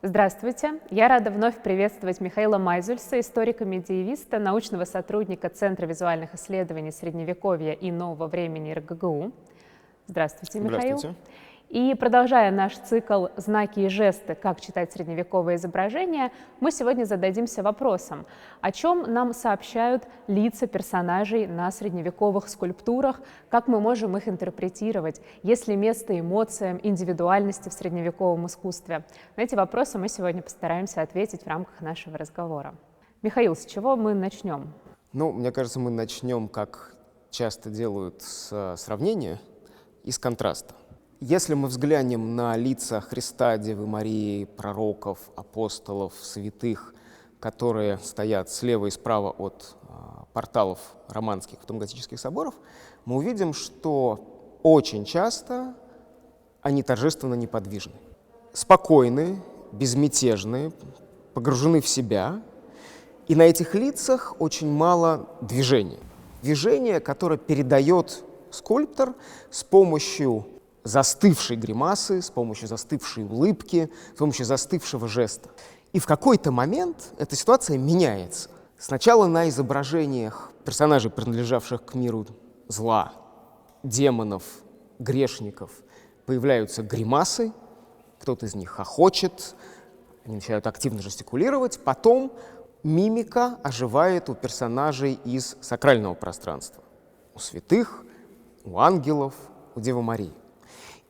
Здравствуйте! Я рада вновь приветствовать Михаила Майзульса, историка-медиевиста, научного сотрудника Центра визуальных исследований Средневековья и нового времени РГГУ. Здравствуйте, Михаил! Здравствуйте! И продолжая наш цикл «Знаки и жесты. Как читать средневековые изображения», мы сегодня зададимся вопросом, о чем нам сообщают лица персонажей на средневековых скульптурах, как мы можем их интерпретировать, есть ли место эмоциям, индивидуальности в средневековом искусстве. На эти вопросы мы сегодня постараемся ответить в рамках нашего разговора. Михаил, с чего мы начнем? Мне кажется, мы начнем, как часто делают, с сравнения и с контраста. Если мы взглянем на лица Христа, Девы Марии, пророков, апостолов, святых, которые стоят слева и справа от порталов романских готических соборов, мы увидим, что очень часто они торжественно неподвижны. Спокойны, безмятежны, погружены в себя, и на этих лицах очень мало движения. Движение, которое передает скульптор с помощью застывшей гримасы, с помощью застывшей улыбки, с помощью застывшего жеста. И в какой-то момент эта ситуация меняется. Сначала на изображениях персонажей, принадлежавших к миру зла, демонов, грешников, появляются гримасы, кто-то из них хохочет, они начинают активно жестикулировать, потом мимика оживает у персонажей из сакрального пространства, у святых, у ангелов, у Девы Марии.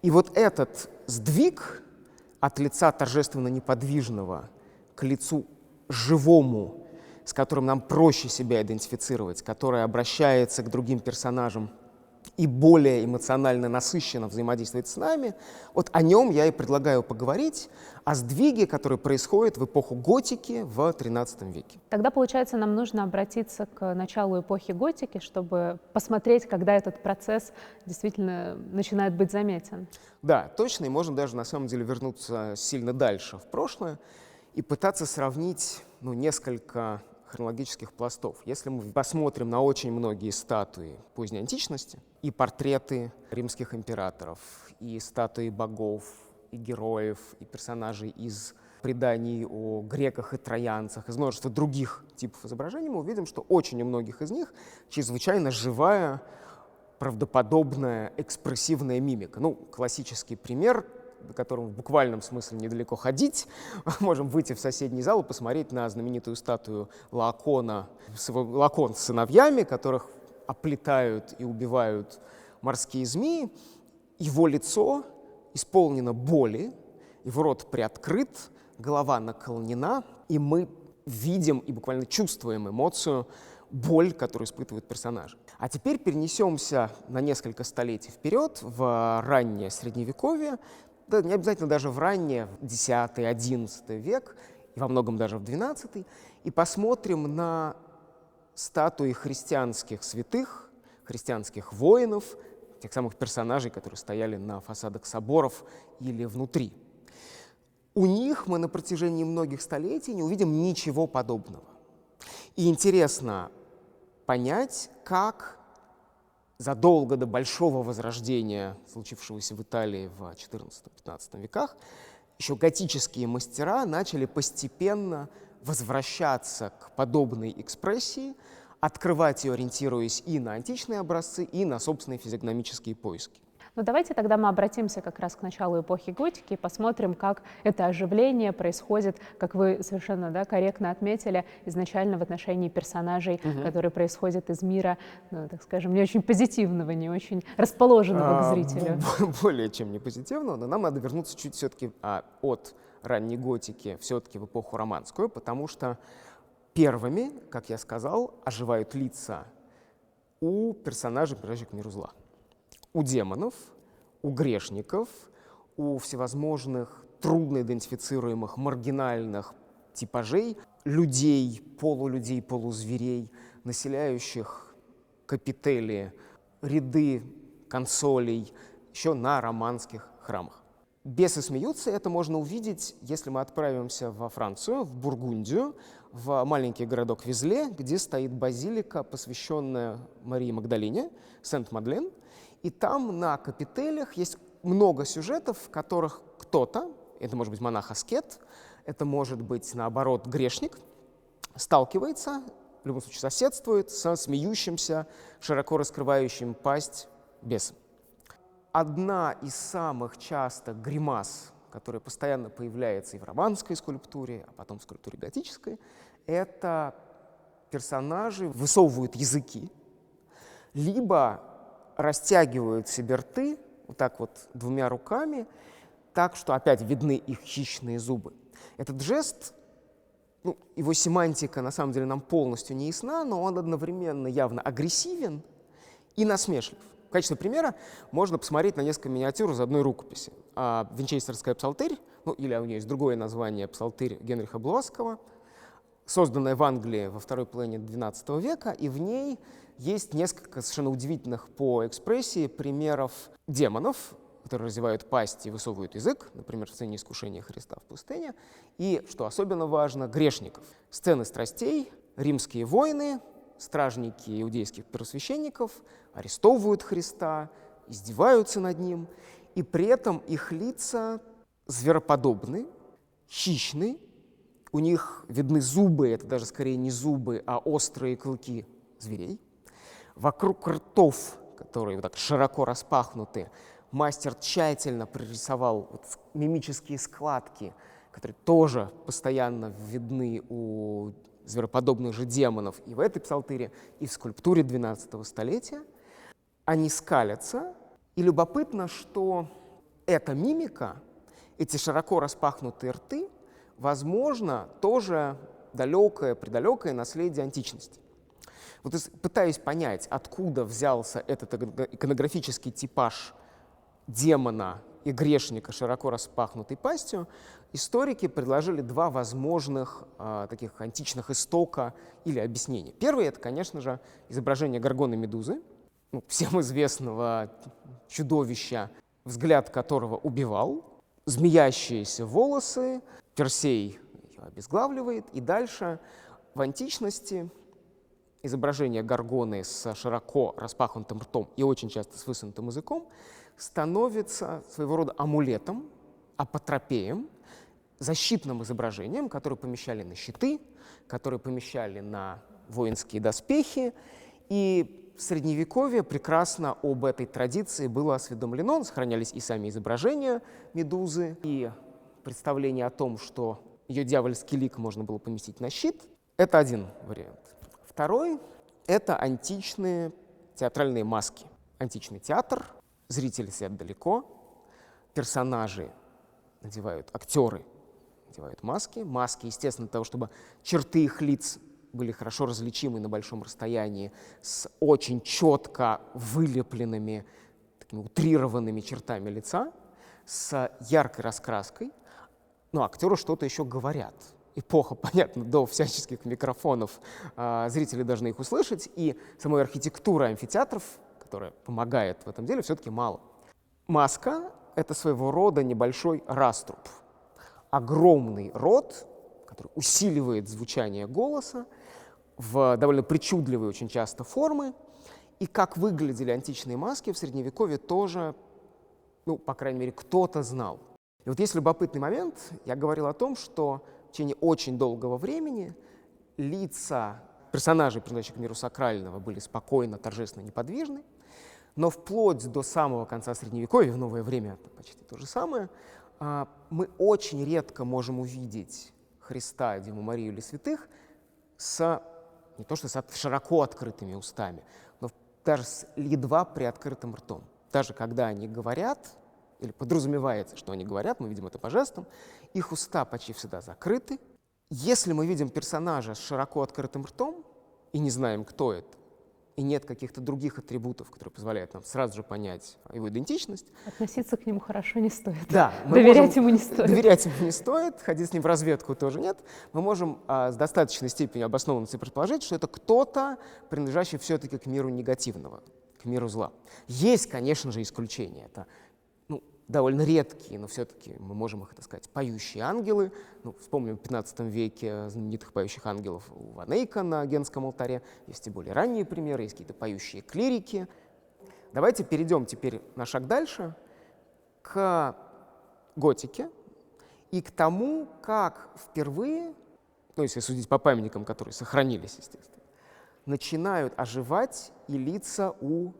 И вот этот сдвиг от лица торжественно неподвижного к лицу живому, с которым нам проще себя идентифицировать, которое обращается к другим персонажам и более эмоционально насыщенно взаимодействует с нами, вот о нем я и предлагаю поговорить, о сдвиге, который происходит в эпоху готики в XIII веке. Тогда, получается, нам нужно обратиться к началу эпохи готики, чтобы посмотреть, когда этот процесс действительно начинает быть заметен. Да, точно, и можно даже на самом деле вернуться сильно дальше в прошлое и пытаться сравнить несколько хронологических пластов. Если мы посмотрим на очень многие статуи поздней античности, и портреты римских императоров, и статуи богов, и героев, и персонажей из преданий о греках и троянцах, из множества других типов изображений, мы увидим, что очень у многих из них чрезвычайно живая, правдоподобная, экспрессивная мимика. Классический пример, до которого в буквальном смысле недалеко ходить. Можем выйти в соседний зал и посмотреть на знаменитую статую Лаокона, Лаокон с сыновьями, которых оплетают и убивают морские змеи. Его лицо исполнено боли, его рот приоткрыт, голова наклонена, и мы видим и буквально чувствуем эмоцию, боль, которую испытывают персонажи. А теперь перенесемся на несколько столетий вперед, в раннее Средневековье, да, не обязательно даже в раннее, в X-XI век, и во многом даже в XII, и посмотрим на статуи христианских святых, христианских воинов, тех самых персонажей, которые стояли на фасадах соборов или внутри. У них мы на протяжении многих столетий не увидим ничего подобного. И интересно понять, как задолго до Большого Возрождения, случившегося в Италии в XIV-XV веках, еще готические мастера начали постепенно возвращаться к подобной экспрессии, открывать ее, ориентируясь и на античные образцы, и на собственные физиогномические поиски. Давайте тогда мы обратимся как раз к началу эпохи готики и посмотрим, как это оживление происходит, как вы совершенно корректно отметили, изначально в отношении персонажей, которые происходят из мира, так скажем, не очень позитивного, не очень расположенного к зрителю. Более чем не позитивного, но нам надо вернуться чуть все-таки от ранней готики все-таки в эпоху романскую, потому что первыми, как я сказал, оживают лица у персонажей, принадлежащих к миру зла. У демонов, у грешников, у всевозможных трудно идентифицируемых маргинальных типажей, людей, полузверей, населяющих капители, ряды консолей еще на романских храмах. Бесы смеются, это можно увидеть, если мы отправимся во Францию, в Бургундию, в маленький городок Визле, где стоит базилика, посвященная Марии Магдалине, Сент-Мадлен. И там на капителях есть много сюжетов, в которых кто-то, это может быть монах-аскет, это может быть, наоборот, грешник, сталкивается, в любом случае соседствует со смеющимся, широко раскрывающим пасть бесом. Одна из самых частых гримас, которая постоянно появляется и в романской скульптуре, а потом в скульптуре готической, это персонажи высовывают языки, либо растягивают себе рты вот так вот двумя руками, так что опять видны их хищные зубы. Этот жест, его семантика на самом деле нам полностью не ясна, но он одновременно явно агрессивен и насмешлив. В качестве примера можно посмотреть на несколько миниатюр из одной рукописи. Винчестерская псалтырь, или у нее есть другое название, псалтырь Генриха Блуасского, созданная в Англии во второй половине XII века, и в ней есть несколько совершенно удивительных по экспрессии примеров демонов, которые разевают пасть и высовывают язык, например, в сцене искушения Христа в пустыне, и, что особенно важно, грешников. Сцены страстей, римские войны, стражники иудейских первосвященников арестовывают Христа, издеваются над ним, и при этом их лица звероподобны, хищны, у них видны зубы, это даже скорее не зубы, а острые клыки зверей. Вокруг ртов, которые вот так широко распахнуты, мастер тщательно прорисовал мимические складки, которые тоже постоянно видны у звероподобных же демонов и в этой псалтыре, и в скульптуре XII столетия. Они скалятся, и любопытно, что эта мимика, эти широко распахнутые рты, возможно, тоже предалекое наследие античности. Вот пытаюсь понять, откуда взялся этот иконографический типаж демона и грешника широко распахнутой пастью, историки предложили два возможных таких античных истока или объяснения. Первый — это, конечно же, изображение Горгоны Медузы, всем известного чудовища, взгляд которого убивал, змеящиеся волосы, Персей ее обезглавливает, и дальше в античности изображение Горгоны с широко распахнутым ртом и очень часто с высунутым языком становится своего рода амулетом, апотропеем, защитным изображением, которое помещали на щиты, которое помещали на воинские доспехи. И в Средневековье прекрасно об этой традиции было осведомлено. Сохранялись и сами изображения Медузы, и представление о том, что ее дьявольский лик можно было поместить на щит. Это один вариант. Второй — это античные театральные маски. Античный театр, зрители сидят далеко, персонажи актеры надевают маски. Маски, естественно, для того, чтобы черты их лиц были хорошо различимы на большом расстоянии, с очень четко вылепленными, такими утрированными чертами лица, с яркой раскраской. Но актеры что-то еще говорят. Эпоха, понятно, до всяческих микрофонов, зрители должны их услышать, и самой архитектуры амфитеатров, которая помогает в этом деле, все-таки мало. Маска — это своего рода небольшой раструб. Огромный рот, который усиливает звучание голоса в довольно причудливые очень часто формы. И как выглядели античные маски в Средневековье тоже, по крайней мере, кто-то знал. И вот есть любопытный момент. Я говорил о том, что в течение очень долгого времени лица персонажей, принадлежащих к миру сакрального, были спокойно, торжественно неподвижны. Но вплоть до самого конца Средневековья, в новое время это почти то же самое, мы очень редко можем увидеть Христа, Деву Марию или святых не то что с широко открытыми устами, но даже с едва приоткрытым ртом. Даже когда они говорят, или подразумевается, что они говорят, мы видим это по жестам, их уста почти всегда закрыты. Если мы видим персонажа с широко открытым ртом и не знаем, кто это, и нет каких-то других атрибутов, которые позволяют нам сразу же понять его идентичность. Относиться к нему хорошо не стоит. Да, доверять ему не стоит. Доверять ему не стоит, ходить с ним в разведку тоже нет. Мы можем с достаточной степенью обоснованности предположить, что это кто-то, принадлежащий все-таки к миру негативного, к миру зла. Есть, конечно же, исключения. Это довольно редкие, но все-таки мы можем их, так сказать, поющие ангелы. Вспомним в XV веке знаменитых поющих ангелов у Ван Эйка на Генском алтаре. Есть и более ранние примеры, есть какие-то поющие клирики. Давайте перейдем теперь на шаг дальше к готике и к тому, как впервые, ну, если судить по памятникам, которые сохранились, естественно, начинают оживать и лица у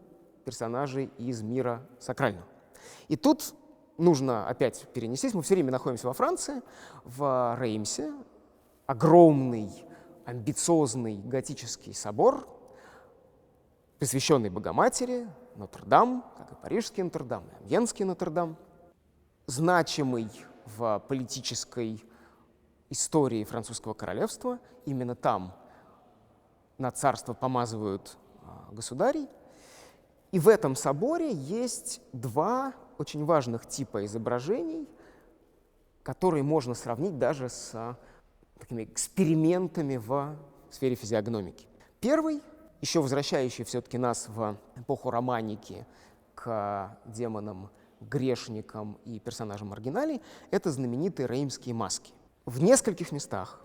персонажей из мира сакрального. И тут нужно опять перенестись. Мы все время находимся во Франции, в Реймсе. Огромный, амбициозный готический собор, посвященный Богоматери, Нотр-Дам, как и парижский Нотр-Дам, и амьенский Нотр-Дам, значимый в политической истории французского королевства. Именно там на царство помазывают государей. И в этом соборе есть два очень важных типа изображений, которые можно сравнить даже с такими экспериментами в сфере физиогномики. Первый, еще возвращающий все-таки нас в эпоху романики к демонам, грешникам и персонажам маргиналей, это знаменитые реймские маски. В нескольких местах,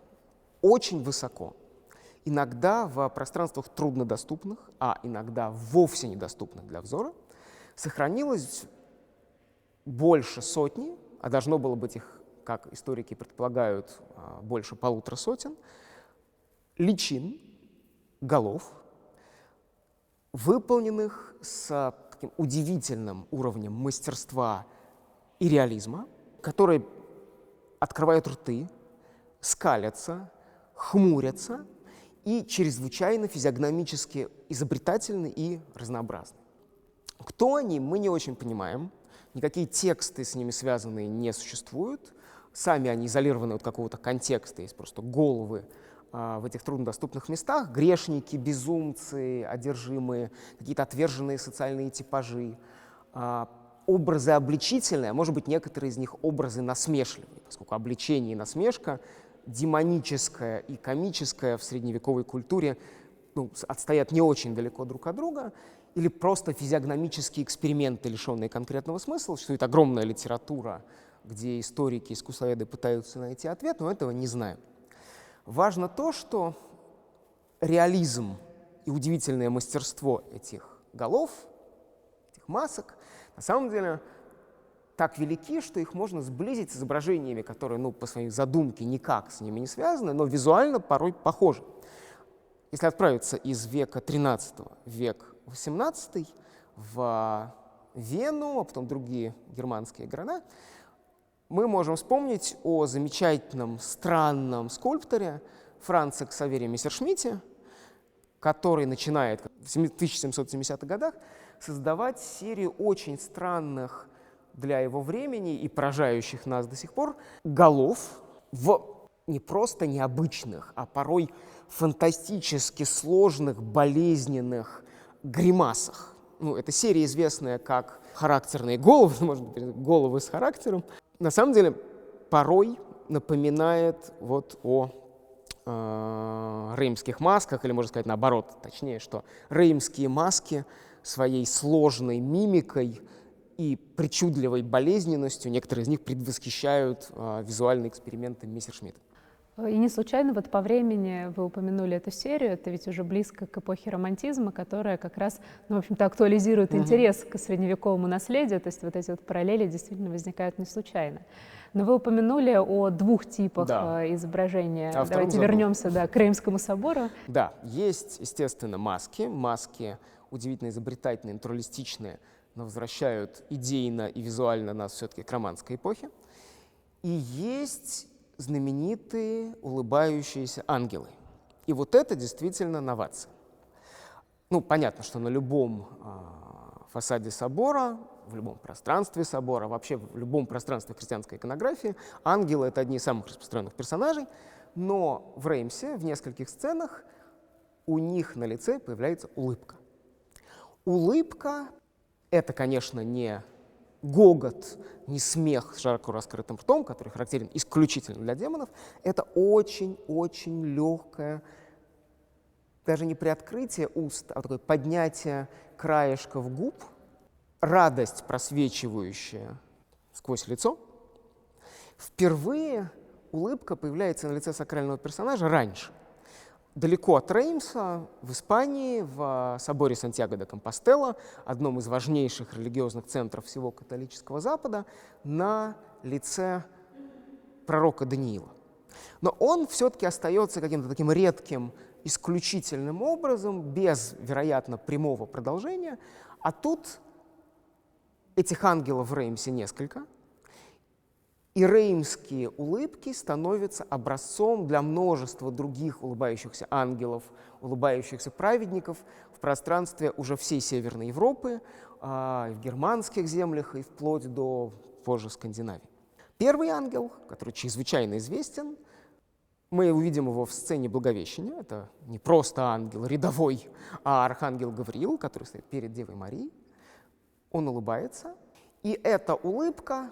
очень высоко, иногда в пространствах труднодоступных, а иногда вовсе недоступных для взора, сохранилось больше сотни, а должно было быть их, как историки предполагают, больше 150 личин, голов, выполненных с таким удивительным уровнем мастерства и реализма, которые открывают рты, скалятся, хмурятся и чрезвычайно физиогномически изобретательны и разнообразны. Кто они, мы не очень понимаем. Никакие тексты с ними связанные не существуют. Сами они изолированы от какого-то контекста, есть просто головы в этих труднодоступных местах, грешники, безумцы, одержимые, какие-то отверженные социальные типажи, образы обличительные, а может быть, некоторые из них образы насмешливые, поскольку обличение и насмешка, демоническое и комическое в средневековой культуре отстоят не очень далеко друг от друга, или просто физиогномические эксперименты, лишенные конкретного смысла. Существует огромная литература, где историки, искусствоведы пытаются найти ответ, но этого не знаем. Важно то, что реализм и удивительное мастерство этих голов, этих масок, на самом деле так велики, что их можно сблизить с изображениями, которые, по своей задумке никак с ними не связаны, но визуально порой похожи. Если отправиться из века XIII в век XVIII в Вену, а потом другие германские города, мы можем вспомнить о замечательном, странном скульпторе Франце Ксавере Мессершмитте, который начинает в 1770-х годах создавать серию очень странных для его времени и поражающих нас до сих пор голов в не просто необычных, а порой фантастически сложных, болезненных гримасах. Это серия, известная как характерные головы, может быть, головы с характером. На самом деле, порой напоминает о реймских масках, или, можно сказать, наоборот, точнее, что реймские маски своей сложной мимикой и причудливой болезненностью, некоторые из них предвосхищают визуальные эксперименты Мессершмитта. И не случайно по времени вы упомянули эту серию, это ведь уже близко к эпохе романтизма, которая как раз, в общем-то, актуализирует интерес к средневековому наследию, то есть эти параллели действительно возникают не случайно. Но вы упомянули о двух типах изображения. Давайте вернемся к Реймскому собору. Да, есть, естественно, маски удивительно изобретательные, натуралистичные, но возвращают идейно и визуально нас все-таки к романской эпохе. И есть знаменитые улыбающиеся ангелы. И это действительно новация. Понятно, что на любом фасаде собора, в любом пространстве собора, вообще в любом пространстве христианской иконографии ангелы — это одни из самых распространенных персонажей, но в Реймсе в нескольких сценах у них на лице появляется улыбка. Улыбка — это, конечно, не гогот, не смех с широко раскрытым ртом, который характерен исключительно для демонов, это очень-очень легкое, даже не приоткрытие уст, а такое поднятие краешков губ, радость, просвечивающая сквозь лицо. Впервые улыбка появляется на лице сакрального персонажа раньше. Далеко от Реймса, в Испании, в соборе Сантьяго де Компостела, одном из важнейших религиозных центров всего католического Запада, на лице пророка Даниила. Но он все-таки остается каким-то таким редким, исключительным образом, без, вероятно, прямого продолжения. А тут этих ангелов в Реймсе несколько, и реймские улыбки становятся образцом для множества других улыбающихся ангелов, улыбающихся праведников в пространстве уже всей Северной Европы, и в германских землях, и вплоть до позже Скандинавии. Первый ангел, который чрезвычайно известен, мы увидим его в сцене Благовещения. Это не просто ангел рядовой, а архангел Гавриил, который стоит перед Девой Марией. Он улыбается, и эта улыбка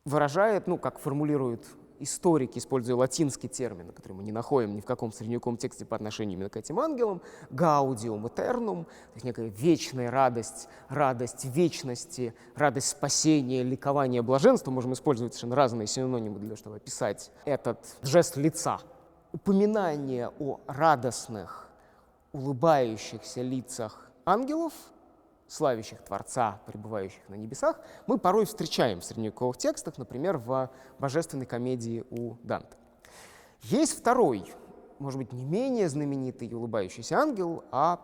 выражает, как формулируют историки, используя латинский термин, который мы не находим ни в каком средневековом тексте по отношению именно к этим ангелам, «gaudium aeternum», то есть некая вечная радость, радость вечности, радость спасения, ликование, блаженства. Можем использовать совершенно разные синонимы для того, чтобы описать этот жест лица. Упоминание о радостных, улыбающихся лицах ангелов, славящих Творца, пребывающих на небесах, мы порой встречаем в средневековых текстах, например, в божественной комедии у Данте. Есть второй, может быть, не менее знаменитый улыбающийся ангел, а,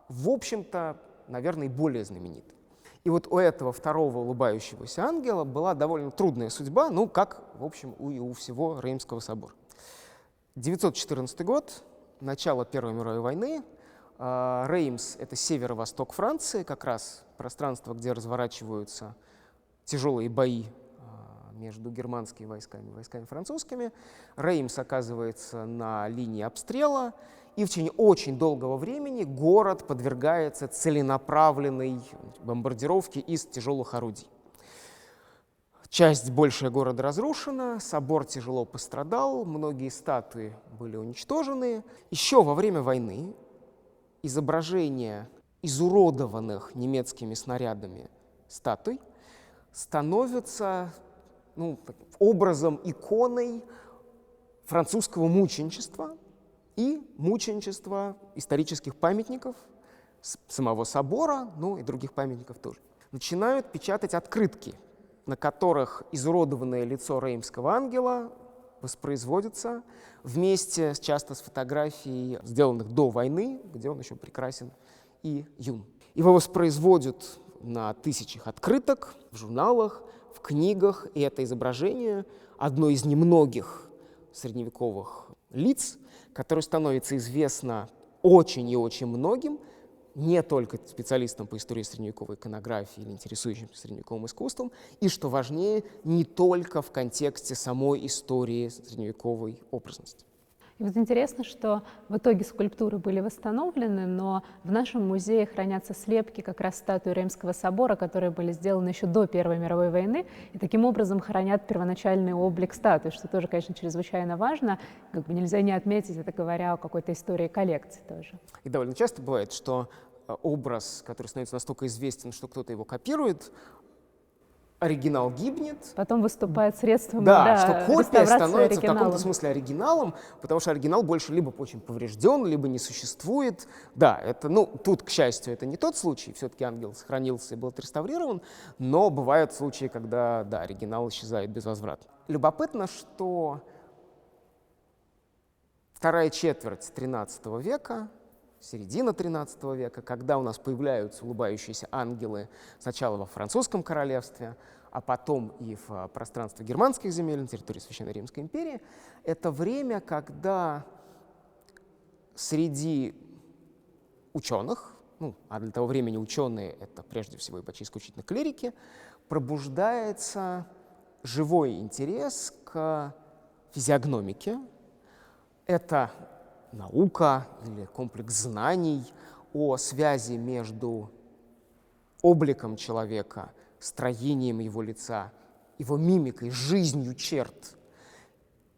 в общем-то, наверное, более знаменитый. И вот у этого второго улыбающегося ангела была довольно трудная судьба, как, в общем, и у всего Реймского собора. 914 год, начало Первой мировой войны. Реймс — это северо-восток Франции, как раз пространство, где разворачиваются тяжелые бои между германскими войсками и войсками французскими. Реймс оказывается на линии обстрела, и в течение очень долгого времени город подвергается целенаправленной бомбардировке из тяжелых орудий. Часть большая города разрушена, собор тяжело пострадал, многие статуи были уничтожены. Еще во время войны изображение изуродованных немецкими снарядами статуй становится образом, иконой французского мученичества и мученичества исторических памятников, самого собора, и других памятников тоже. Начинают печатать открытки, на которых изуродованное лицо реймского ангела воспроизводится вместе часто с фотографией, сделанных до войны, где он еще прекрасен и юн. Его воспроизводят на тысячах открыток, в журналах, в книгах, и это изображение одно из немногих средневековых лиц, которое становится известно очень и очень многим, не только специалистам по истории средневековой иконографии или интересующимся средневековым искусством, и, что важнее, не только в контексте самой истории средневековой образности. И вот интересно, что в итоге скульптуры были восстановлены, но в нашем музее хранятся слепки как раз статуи Реймского собора, которые были сделаны еще до Первой мировой войны, и таким образом хранят первоначальный облик статуи, что тоже, конечно, чрезвычайно важно. Нельзя не отметить это, говоря о какой-то истории коллекции тоже. И довольно часто бывает, что образ, который становится настолько известен, что кто-то его копирует, оригинал гибнет. Потом выступает средством что копия становится оригинала. в каком-то смысле оригиналом, потому что оригинал больше либо очень поврежден, либо не существует. Да, это, тут, к счастью, это не тот случай, все-таки ангел сохранился и был отреставрирован, но бывают случаи, когда, оригинал исчезает безвозвратно. Любопытно, что вторая четверть XIII века, середина XIII века, когда у нас появляются улыбающиеся ангелы сначала во французском королевстве, а потом и в пространстве германских земель, на территории Священной Римской империи, это время, когда среди ученых, а для того времени ученые — это прежде всего и почти исключительно клирики, пробуждается живой интерес к физиогномике. Это наука или комплекс знаний о связи между обликом человека, строением его лица, его мимикой, жизнью черт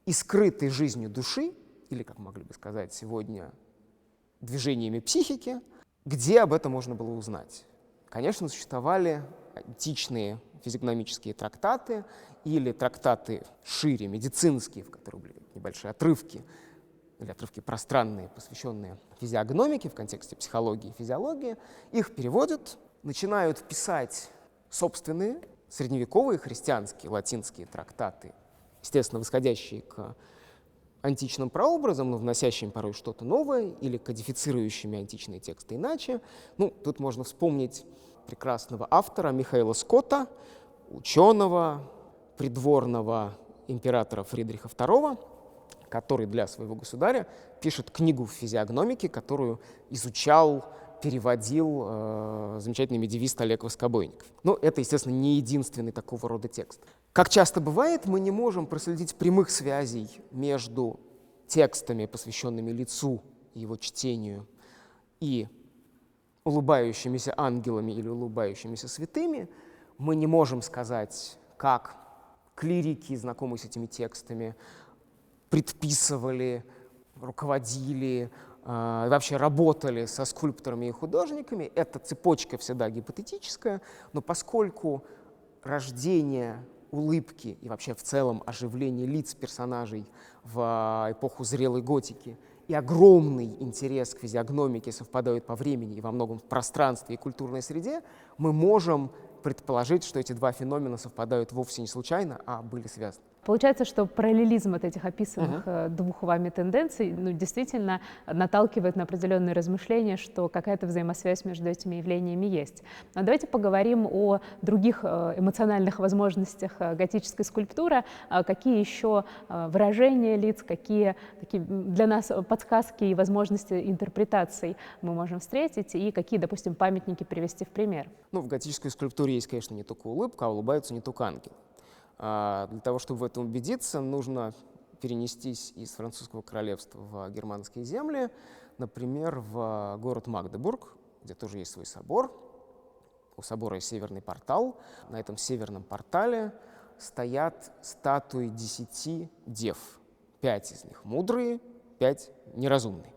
и скрытой жизнью души, или, как могли бы сказать сегодня, движениями психики, где об этом можно было узнать. Конечно, существовали античные физиогномические трактаты или трактаты шире, медицинские, в которых были небольшие отрывки, или отрывки пространные, посвященные физиогномике в контексте психологии и физиологии. Их переводят, начинают писать собственные средневековые христианские латинские трактаты естественно, восходящие к античным прообразом, но вносящим порой что-то новое или кодифицирующими античные тексты иначе. Ну, тут можно вспомнить прекрасного автора Михаила Скотта, ученого, придворного императора Фридриха II, который для своего государя пишет книгу в физиогномике, которую изучал, переводил замечательный медиевист Олег Воскобойников. Но это, естественно, не единственный такого рода текст. Как часто бывает, мы не можем проследить прямых связей между текстами, посвященными лицу и его чтению, и улыбающимися ангелами или улыбающимися святыми. Мы не можем сказать, как клирики, знакомые с этими текстами, предписывали, руководили, вообще работали со скульпторами и художниками. Эта цепочка всегда гипотетическая, но поскольку рождение улыбки и вообще в целом оживление лиц персонажей в эпоху зрелой готики и огромный интерес к физиогномике совпадают по времени и во многом в пространстве и культурной среде, мы можем предположить, что эти два феномена совпадают вовсе не случайно, а были связаны. Получается, что параллелизм от этих описанных двух вами тенденций действительно наталкивает на определенные размышления, что какая-то взаимосвязь между этими явлениями есть. Но давайте поговорим о других эмоциональных возможностях готической скульптуры. Какие еще выражения лиц, какие такие для нас подсказки и возможности интерпретаций мы можем встретить, и какие, допустим, памятники привести в пример? Ну, в готической скульптуре есть, конечно, не только улыбка, а улыбаются не только ангелы. Для того, чтобы в этом убедиться, нужно перенестись из французского королевства в германские земли, например, в город Магдебург, где тоже есть свой собор. У собора есть северный портал. На этом северном портале стоят статуи 10 дев. 5 из них мудрые, 5 неразумные.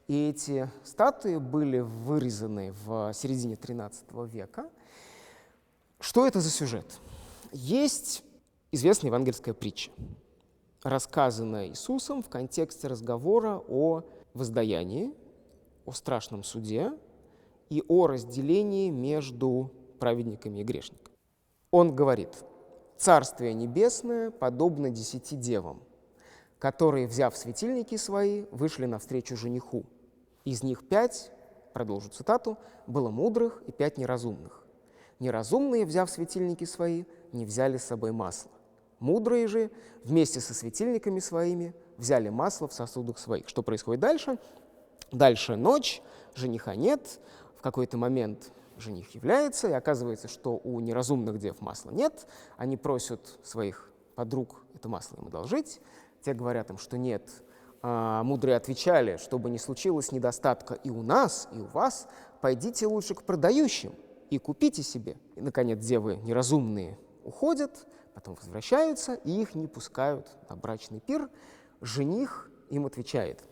И эти статуи были вырезаны в середине XIII века. Что это за сюжет? Есть известная евангельская притча, рассказанная Иисусом в контексте разговора о воздаянии, о страшном суде и о разделении между праведниками и грешниками. Он говорит: «Царствие небесное подобно 10 девам, которые, взяв светильники свои, вышли навстречу жениху. Из них 5, продолжу цитату, было мудрых и 5 неразумных. Неразумные, взяв светильники свои, не взяли с собой масло. Мудрые же вместе со светильниками своими взяли масло в сосудах своих». Что происходит дальше? Дальше ночь, жениха нет, в какой-то момент жених является, и оказывается, что у неразумных дев масла нет. Они просят своих подруг это масло им одолжить. Те говорят им, что нет. Мудрые отвечали: чтобы не случилось недостатка и у нас, и у вас, пойдите лучше к продающим и купите себе. И, наконец, девы неразумные уходят, потом возвращаются, и их не пускают на брачный пир. Жених им отвечает.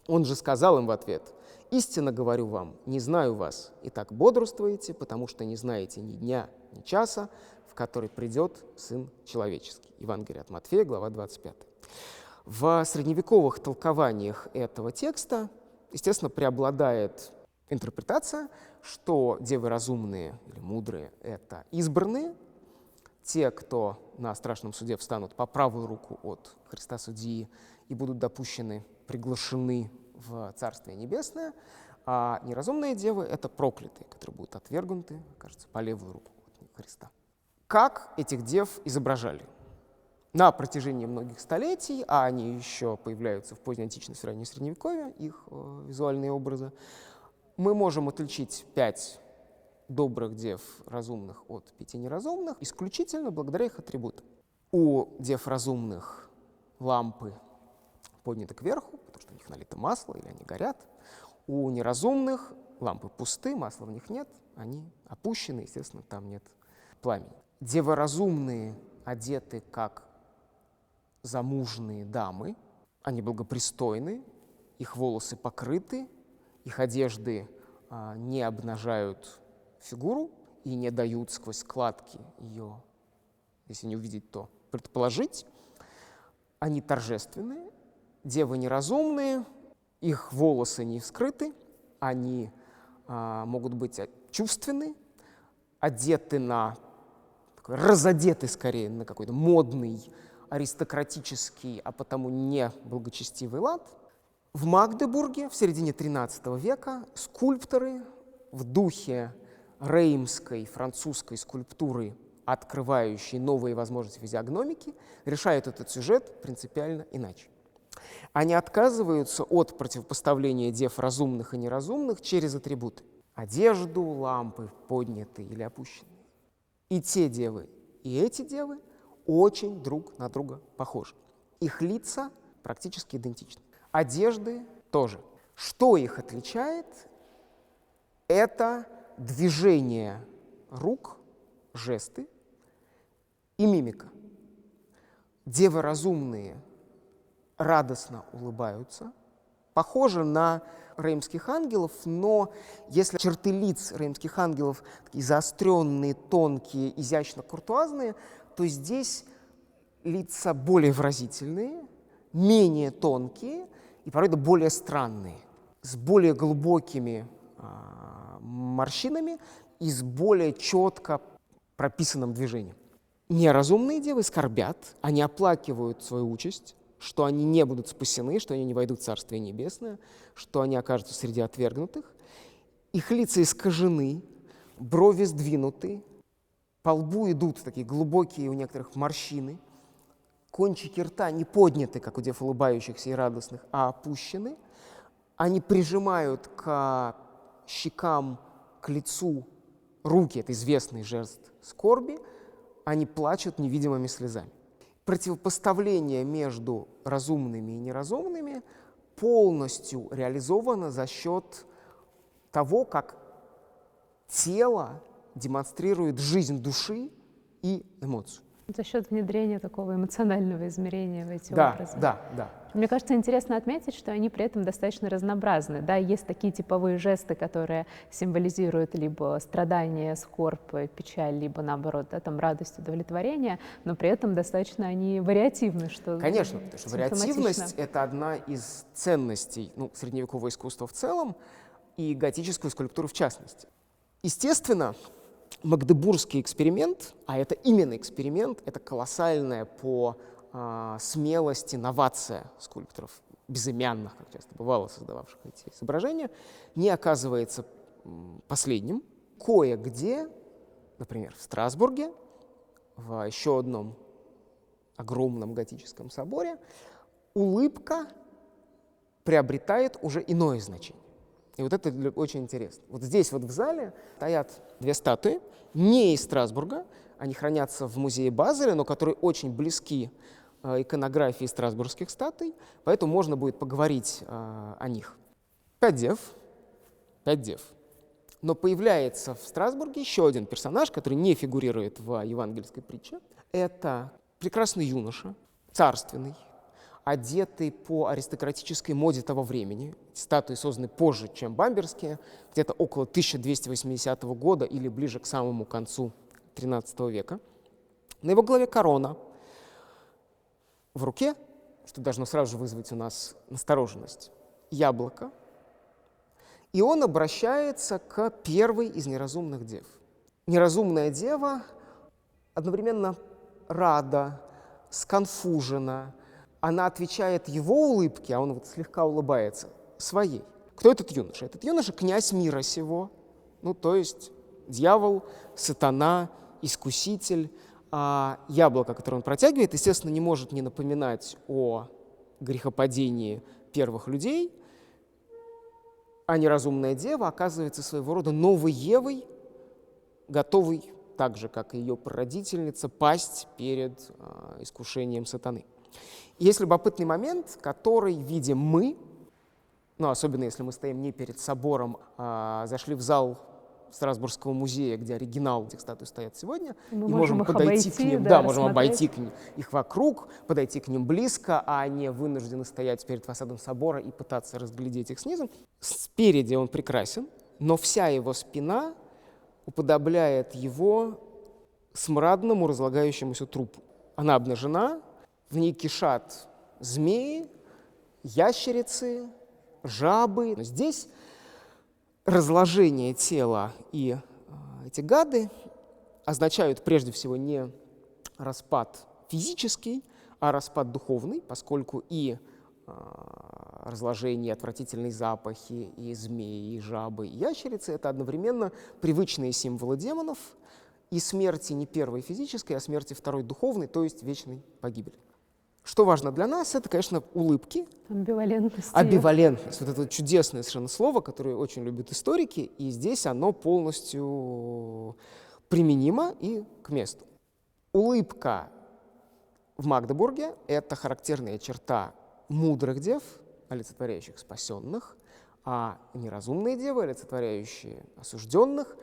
Он же сказал им в ответ: «Истинно говорю вам, не знаю вас, и так бодрствуете, потому что не знаете ни дня, ни часа, в который придет Сын Человеческий». Евангелие от Матфея, глава 25. В средневековых толкованиях этого текста, естественно, преобладает интерпретация, что девы разумные или мудрые — это избранные, те, кто на страшном суде встанут по правую руку от Христа Судьи и будут допущены, приглашены в Царствие Небесное, а неразумные девы — это проклятые, которые будут отвергнуты, кажется, по левую руку от Христа. Как этих дев изображали? На протяжении многих столетий, а они еще появляются в поздней античности, раннее Средневековье, их визуальные образы, мы можем отличить 5 добрых дев разумных от 5 неразумных исключительно благодаря их атрибутам. У дев разумных лампы подняты кверху, потому что в них налито масло или они горят. У неразумных лампы пусты, масла в них нет, они опущены, естественно, там нет пламени. Девы разумные одеты как замужние дамы, они благопристойны, их волосы покрыты, их одежды не обнажают фигуру и не дают сквозь складки ее, если не увидеть, то предположить. Они торжественные. Девы неразумные, их волосы не вскрыты, они могут быть чувственны, одеты разодеты скорее на какой-то модный аристократический, а потому не благочестивый лад. В Магдебурге в середине XIII века скульпторы в духе реймской французской скульптуры, открывающей новые возможности физиогномики, решают этот сюжет принципиально иначе. Они отказываются от противопоставления дев разумных и неразумных через атрибуты. Одежду, лампы, поднятые или опущенные. И те девы, и эти девы очень друг на друга похожи. Их лица практически идентичны. Одежды тоже. Что их отличает? Это движение рук, жесты и мимика. Девы разумные радостно улыбаются, похожи на реймских ангелов, но если черты лиц реймских ангелов такие заостренные, тонкие, изящно-куртуазные, то здесь лица более выразительные, менее тонкие и порой более странные, с более глубокими морщинами и с более четко прописанным движением. Неразумные девы скорбят, они оплакивают свою участь, что они не будут спасены, что они не войдут в Царствие Небесное, что они окажутся среди отвергнутых. Их лица искажены, брови сдвинуты, по лбу идут такие глубокие у некоторых морщины, кончики рта не подняты, как у дев улыбающихся и радостных, а опущены. Они прижимают к щекам, к лицу руки, это известный жест скорби, они плачут невидимыми слезами. Противопоставление между разумными и неразумными полностью реализовано за счет того, как тело демонстрирует жизнь души и эмоцию. За счет внедрения такого эмоционального измерения в эти Да, образы. да. Мне кажется, интересно отметить, что они при этом достаточно разнообразны. Да, есть такие типовые жесты, которые символизируют либо страдание, скорбь, печаль, либо наоборот, да, там радость, удовлетворение, но при этом достаточно они вариативны, что Конечно, потому что вариативность — это одна из ценностей средневекового искусства в целом и готическую скульптуру в частности. Естественно, Магдебургский эксперимент, а это именно эксперимент, это колоссальная по смелости новация скульпторов, безымянных, как часто бывало, создававших эти изображения, не оказывается последним. Кое-где, например, в Страсбурге, в еще одном огромном готическом соборе, улыбка приобретает уже иное значение. И вот это очень интересно. Вот здесь вот в зале стоят две статуи, не из Страсбурга, они хранятся в музее Базеля, но которые очень близки иконографии страсбургских статуй, поэтому можно будет поговорить о них. 5 дев. Но появляется в Страсбурге еще один персонаж, который не фигурирует в евангельской притче. Это прекрасный юноша, царственный, одетый по аристократической моде того времени. Статуи созданы позже, чем бамберские, где-то около 1280 года или ближе к самому концу XIII века. На его голове корона. В руке, что должно сразу же вызвать у нас настороженность, яблоко. И он обращается к первой из неразумных дев. Неразумная дева одновременно рада, сконфужена. Она отвечает его улыбке, а он вот слегка улыбается, своей. Кто этот юноша? Этот юноша — князь мира сего, то есть дьявол, сатана, искуситель. А яблоко, которое он протягивает, естественно, не может не напоминать о грехопадении первых людей, а неразумная дева оказывается своего рода новой Евой, готовой, так же, как и ее прародительница, пасть перед искушением сатаны. И есть любопытный момент, который видим мы, особенно если мы стоим не перед собором, а зашли в зал Страсбургского музея, где оригинал этих статуй стоят сегодня, мы и можем подойти к ним, можем обойти их вокруг, подойти к ним близко, а не вынуждены стоять перед фасадом собора и пытаться разглядеть их снизу. Спереди он прекрасен, но вся его спина уподобляет его смрадному разлагающемуся трупу. Она обнажена, в ней кишат змеи, ящерицы, жабы. Но здесь разложение тела и эти гады означают прежде всего не распад физический, а распад духовный, поскольку и разложение, отвратительные запахи, и змеи, и жабы, и ящерицы — это одновременно привычные символы демонов, и смерти не первой физической, а смерти второй духовной, то есть вечной погибели. Что важно для нас, это, конечно, улыбки. Амбивалентность. Амбивалентность. Вот это чудесное совершенно слово, которое очень любят историки, и здесь оно полностью применимо и к месту. Улыбка в Магдебурге — это характерная черта мудрых дев, олицетворяющих спасенных, а неразумные девы, олицетворяющие осужденных,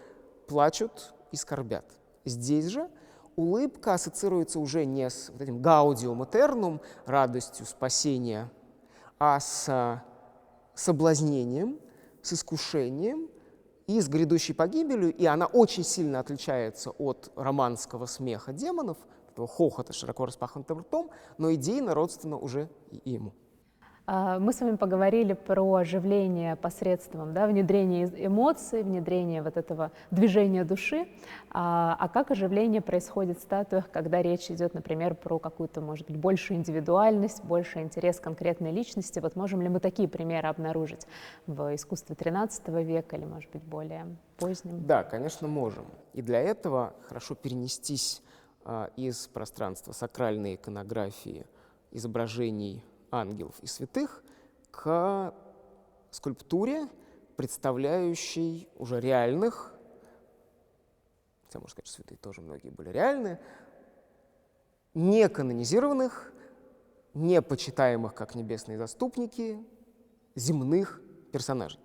плачут и скорбят. Здесь же улыбка ассоциируется уже не с вот этим гаудиум этернум, радостью спасения, а с соблазнением, с искушением и с грядущей погибелью, и она очень сильно отличается от романского смеха демонов, этого хохота широко распахнутым ртом, но идейно родственно уже и ему. Мы с вами поговорили про оживление посредством внедрения эмоций, внедрения вот этого движения души. А как оживление происходит в статуях, когда речь идет, например, про какую-то, может быть, большую индивидуальность, больше интерес к конкретной личности? Вот можем ли мы такие примеры обнаружить в искусстве XIII века или, может быть, более позднем? Да, конечно, можем. И для этого хорошо перенестись из пространства сакральной иконографии, изображений ангелов и святых к скульптуре, представляющей уже реальных, хотя, можно сказать, что святые тоже многие были реальные, не канонизированных, не почитаемых как небесные заступники, земных персонажей.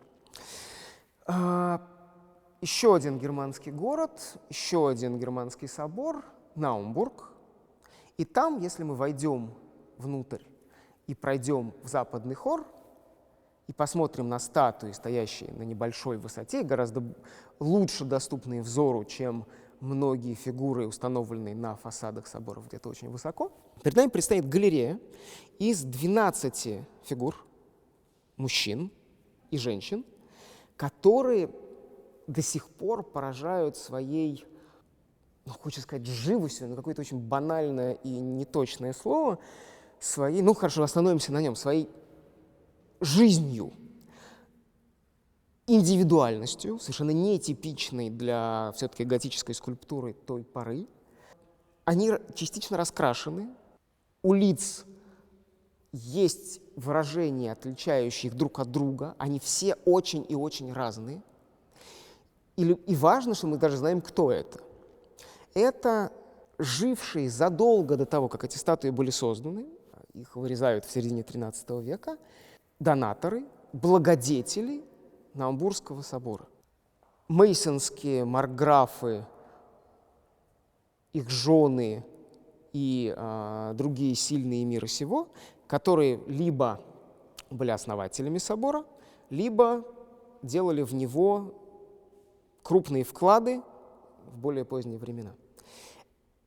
Еще один германский город, еще один германский собор — Наумбург. И там, если мы войдем внутрь и пройдем в западный хор, и посмотрим на статуи, стоящие на небольшой высоте, гораздо лучше доступные взору, чем многие фигуры, установленные на фасадах соборов где-то очень высоко, перед нами предстоит галерея из 12 фигур, мужчин и женщин, которые до сих пор поражают своей, хочется сказать, живостью, но какое-то очень банальное и неточное слово, своей, хорошо, остановимся на нем, своей жизнью, индивидуальностью, совершенно нетипичной для все-таки готической скульптуры той поры. Они частично раскрашены, у лиц есть выражения, отличающие их друг от друга, они все очень и очень разные. И важно, что мы даже знаем, кто это. Это жившие задолго до того, как эти статуи были созданы, их вырезают в середине XIII века, донаторы, благодетели Наумбургского собора. Мейсонские маркграфы, их жены и другие сильные мира сего, которые либо были основателями собора, либо делали в него крупные вклады в более поздние времена.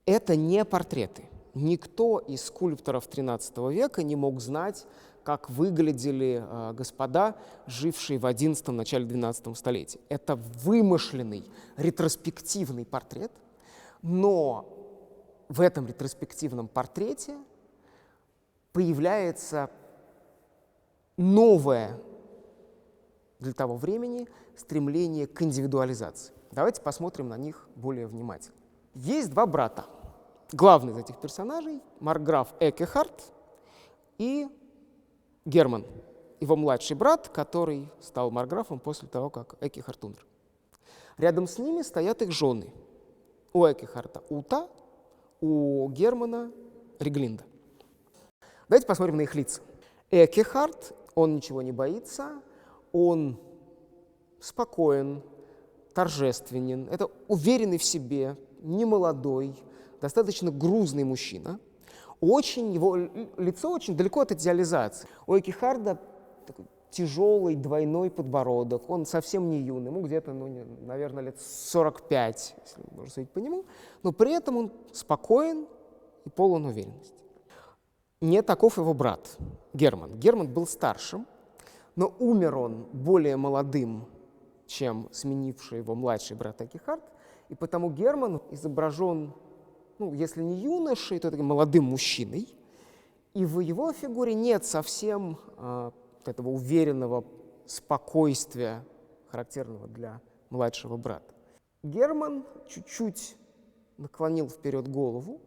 Это не портреты. Никто из скульпторов XIII века не мог знать, как выглядели господа, жившие в XI, начале XII столетии. Это вымышленный ретроспективный портрет, но в этом ретроспективном портрете появляется новое для того времени стремление к индивидуализации. Давайте посмотрим на них более внимательно. Есть два брата. Главный из этих персонажей — маркграф Экехард и Герман, его младший брат, который стал маркграфом после того, как Экехард умер. Рядом с ними стоят их жены. У Экехарда Ута, у Германа Реглинда. Давайте посмотрим на их лица. Экехард, он ничего не боится, он спокоен, торжественен, это уверенный в себе, немолодой, достаточно грузный мужчина. Его лицо очень далеко от идеализации. У Экехарда такой тяжелый двойной подбородок, он совсем не юный, ему где-то, наверное, лет 45, если можно судить по нему, но при этом он спокоен и полон уверенности. Не таков его брат Герман. Герман был старшим, но умер он более молодым, чем сменивший его младший брат Экехард, и потому Герман изображен, если не юношей, то таким молодым мужчиной, И в его фигуре нет совсем этого уверенного спокойствия, характерного для младшего брата. Герман чуть-чуть наклонил вперед голову,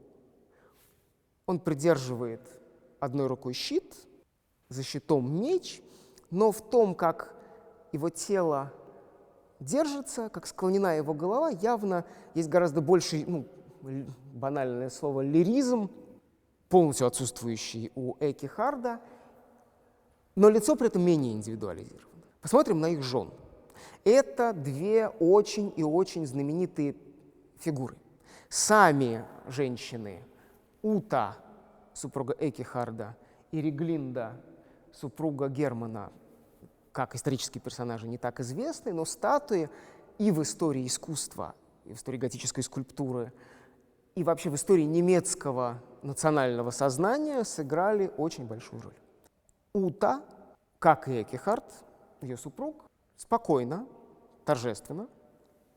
он придерживает одной рукой щит, за щитом меч, но в том, как его тело держится, как склонена его голова, явно есть гораздо больше, банальное слово, лиризм, полностью отсутствующий у Экихарда, но лицо при этом менее индивидуализировано. Посмотрим на их жен. Это две очень и очень знаменитые фигуры. Сами женщины, Ута, супруга Экихарда, и Реглинда, супруга Германа, как исторические персонажи, не так известны, но статуи и в истории искусства, и в истории готической скульптуры, и вообще в истории немецкого национального сознания сыграли очень большую роль. Ута, как и Экихард, ее супруг, спокойно, торжественно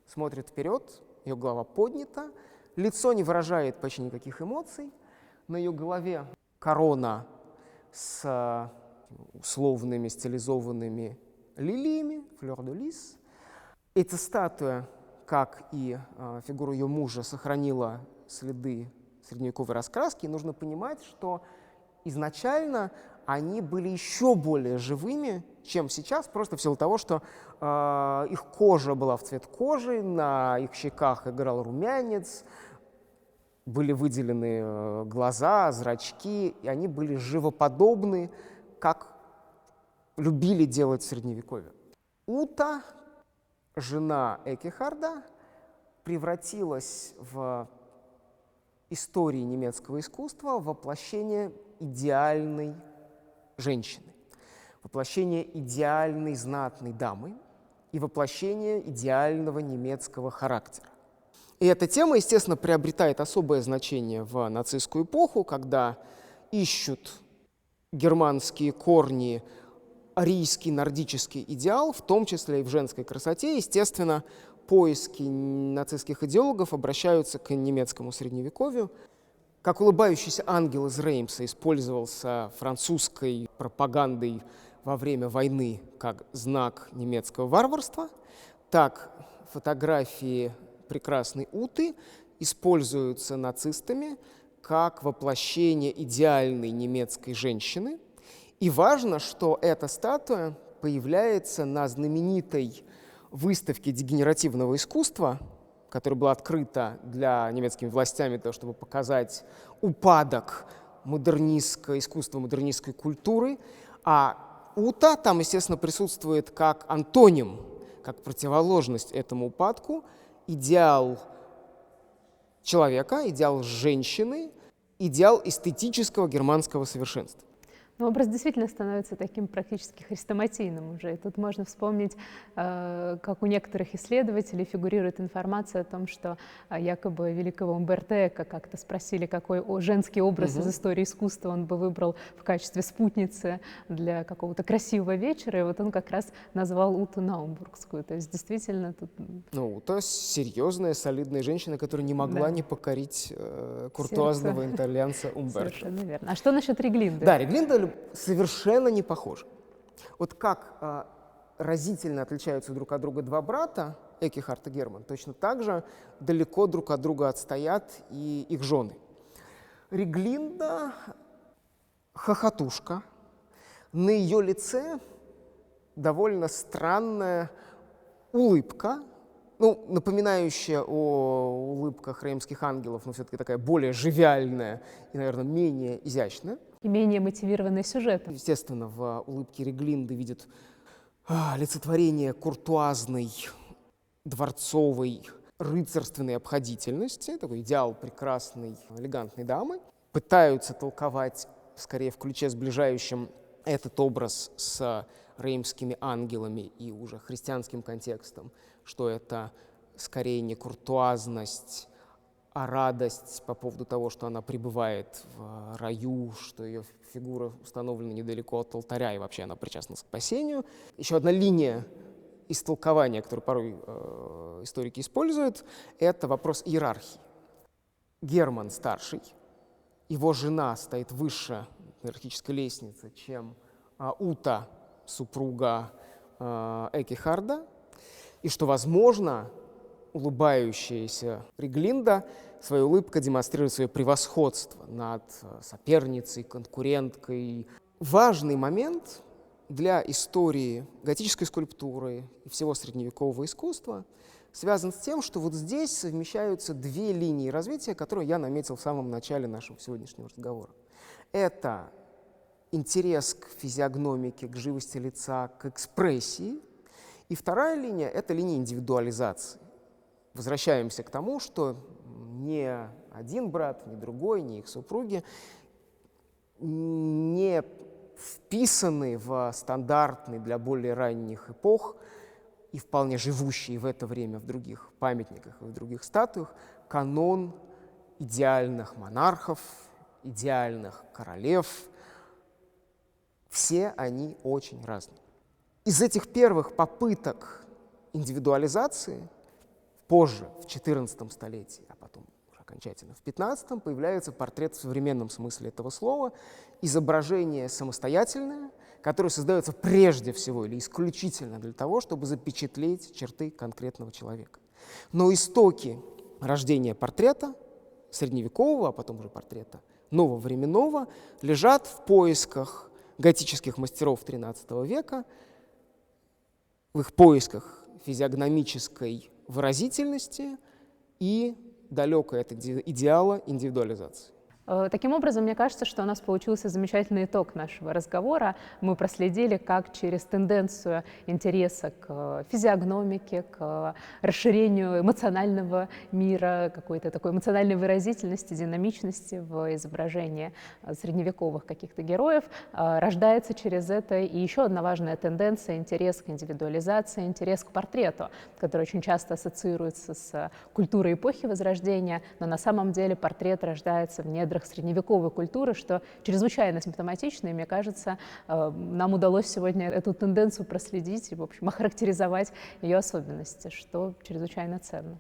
смотрит вперед, ее голова поднята, лицо не выражает почти никаких эмоций, на ее голове корона с условными стилизованными лилиями, флёр-де-лис. Эта статуя, как и фигура ее мужа, сохранила следы средневековой раскраски. И нужно понимать, что изначально они были еще более живыми, чем сейчас, просто в силу того, что их кожа была в цвет кожи, на их щеках играл румянец, были выделены глаза, зрачки, и они были живоподобны, как любили делать в Средневековье. Ута, жена Экихарда, превратилась в истории немецкого искусства в воплощение идеальной женщины, воплощение идеальной знатной дамы и воплощение идеального немецкого характера. И эта тема, естественно, приобретает особое значение в нацистскую эпоху, когда ищут германские корни, арийский нордический идеал, в том числе и в женской красоте. Естественно, поиски нацистских идеологов обращаются к немецкому средневековью. Как улыбающийся ангел из Реймса использовался французской пропагандой во время войны как знак немецкого варварства, так фотографии прекрасной Уты используются нацистами как воплощение идеальной немецкой женщины. И важно, что эта статуя появляется на знаменитой выставке дегенеративного искусства, которая была открыта для немецкими властями для того, чтобы показать упадок искусства, модернистской культуры. А Ута там, естественно, присутствует как антоним, как противоположность этому упадку, идеал человека, идеал женщины, идеал эстетического германского совершенства. Но образ действительно становится таким практически хрестоматийным уже. И тут можно вспомнить, как у некоторых исследователей фигурирует информация о том, что якобы великого Умберто Эко как-то спросили, какой женский образ из истории искусства он бы выбрал в качестве спутницы для какого-то красивого вечера. И вот он как раз назвал Уту Наумбургскую. То есть действительно тут... Ута серьезная, солидная женщина, которая не могла не покорить куртуазного итальянца Умберто. Совершенно верно. А что насчет Реглинды? Да, Реглинда совершенно не похожи. Вот как разительно отличаются друг от друга два брата, Экихард и Герман, точно так же далеко друг от друга отстоят и их жены. Реглинда хохотушка, на ее лице довольно странная улыбка, напоминающая о улыбках реймских ангелов, но все-таки такая более живиальная и, наверное, менее изящная. И менее мотивированный сюжетом. Естественно, в улыбке Реглинды видят олицетворение куртуазной, дворцовой, рыцарственной обходительности, такой идеал прекрасной, элегантной дамы. Пытаются толковать, скорее, в ключе сближающем этот образ с реймскими ангелами и уже христианским контекстом, что это скорее не куртуазность, а радость по поводу того, что она пребывает в раю, что ее фигура установлена недалеко от алтаря, и вообще она причастна к спасению. Еще одна линия истолкования, которую порой историки используют, это вопрос иерархии. Герман старший, его жена стоит выше на иерархической лестнице, чем Ута, супруга Экихарда, и что, возможно, улыбающаяся Фриглинда своей улыбкой демонстрирует свое превосходство над соперницей, конкуренткой. Важный момент для истории готической скульптуры и всего средневекового искусства связан с тем, что вот здесь совмещаются две линии развития, которые я наметил в самом начале нашего сегодняшнего разговора. Это интерес к физиогномике, к живости лица, к экспрессии. И вторая линия — это линия индивидуализации. Возвращаемся к тому, что ни один брат, ни другой, ни их супруги не вписаны в стандартный для более ранних эпох и вполне живущие в это время в других памятниках и в других статуях канон идеальных монархов, идеальных королев. Все они очень разные. Из этих первых попыток индивидуализации позже, в XIV столетии, а потом уже окончательно в XV, появляется портрет в современном смысле этого слова, изображение самостоятельное, которое создается прежде всего или исключительно для того, чтобы запечатлеть черты конкретного человека. Но истоки рождения портрета средневекового, а потом уже портрета нововременного, лежат в поисках готических мастеров XIII века, в их поисках физиогномической выразительности и далекой от идеала индивидуализации. Таким образом, мне кажется, что у нас получился замечательный итог нашего разговора. Мы проследили, как через тенденцию интереса к физиогномике, к расширению эмоционального мира, какой-то такой эмоциональной выразительности, динамичности в изображении средневековых каких-то героев, рождается через это и еще одна важная тенденция — интерес к индивидуализации, интерес к портрету, который очень часто ассоциируется с культурой эпохи Возрождения, но на самом деле портрет рождается в недрах средневековой культуры, что чрезвычайно симптоматично, и, мне кажется, нам удалось сегодня эту тенденцию проследить и, в общем, охарактеризовать ее особенности, что чрезвычайно ценно.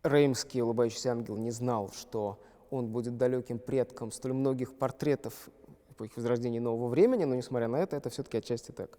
Реймский улыбающийся ангел не знал, что он будет далеким предком столь многих портретов эпохи Возрождения и Нового времени, но, несмотря на это все-таки отчасти так.